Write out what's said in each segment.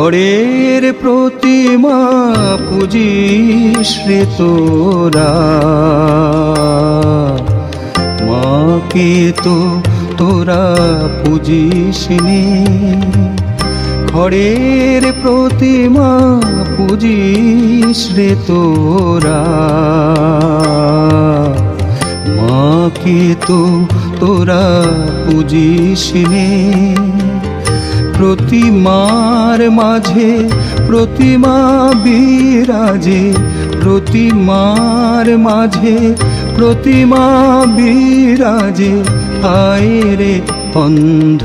ঘরের প্রতিমা পুজিস রে তোরা, মাকে তো তোরা পুজিস নে। ঘরের প্রতিমা পুজিস রে তোরা, মাকে তো তোরা পুজিস নে। প্রতিমার মাঝে প্রতিমা বিরাজে, প্রতিমার মাঝে প্রতিমা বিরাজে। আয় রে অন্ধ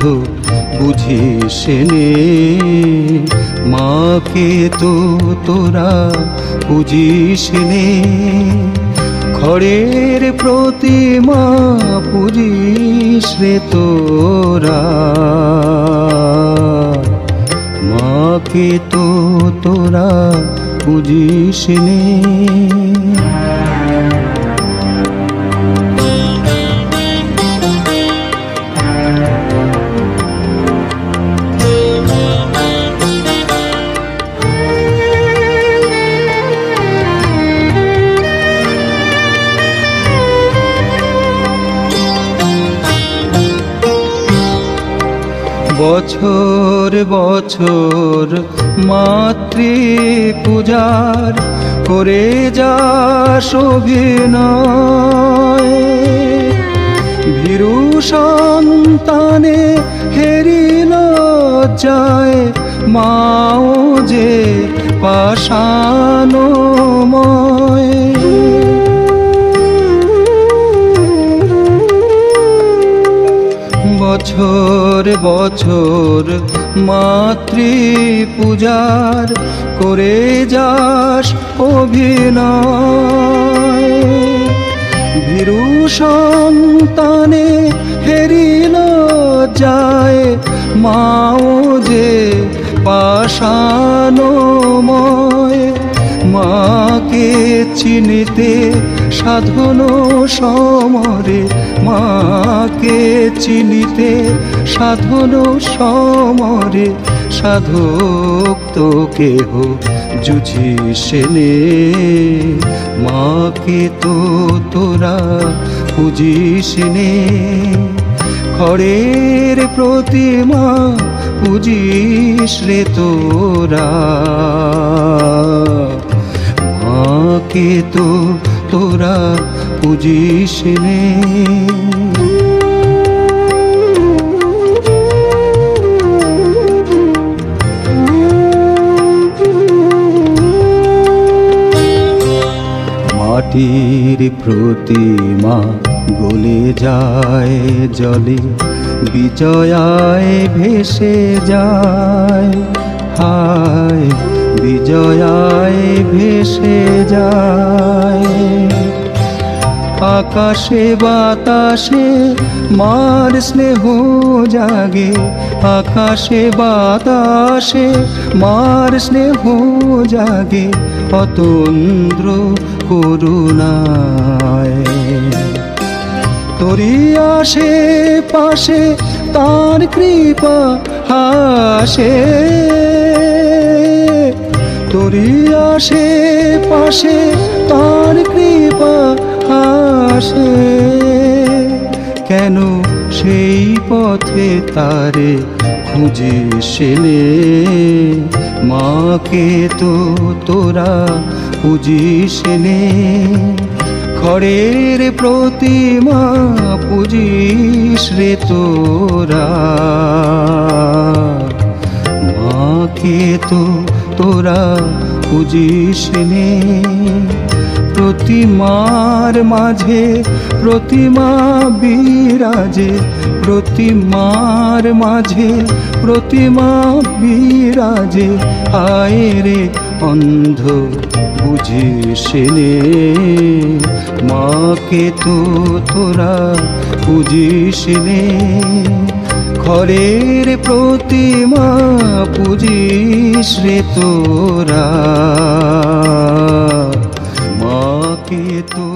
বুঝিস নে, মাকে তো তোরা পুজিস নে। ঘরের প্রতিমা পুজিস রে তোরা, মাকে তো তোরা পুজিস নে। বছর বছর মাতৃ পূজার করে যাস অভিনয়। ভীরু সন্তানে হেরিল যায়, মাও যে পাষাণময়। বছর বছর মাতৃ পূজার করে যাস অভিনয়। ভীরু সন্তানে হেরিল যায়, মাও যে পাষাণময়। মাকে চিনিতে সাধন সমরে, মাকে চিনিতে সাধন সমরে। সাধক তো কেহ জুঝিস নে, মাকে তো তোরা পুজিস নে। ঘরের প্রতিমা পুজিস রে তোরা, মাকে তো তোরা পুজিস নে। মাটির প্রতিমা গলে যায় জলে, বিজয়ায় ভেসে যায়। হায় বিজয়ায় ভেসে যায়। আকাশে বাতাসে মার স্নেহ জাগে, আকাশে বাতাসে মার স্নেহ জাগে। অতন্দ্র করুণায় তোরি আসে পাশে তার কৃপা হাসে। তোরি আসে পাশে তার কৃপা হাসে। কেন সেই পথে তারে খুঁজিস নে, মাকে তো তোরা পুজিস নে। ঘরের প্রতিমা পুজিস রে তোরা, মাকে তো তোরা পুজিস নে। প্রতিমার মাঝে প্রতিমা বিরাজে, প্রতিমার মাঝে প্রতিমা বিরাজে। আয় রে অন্ধ বুঝিস নে, মাকে তো তোরা পুজিস নে। ঘরের প্রতিমা পুজিস রে তোরা, মাকে তো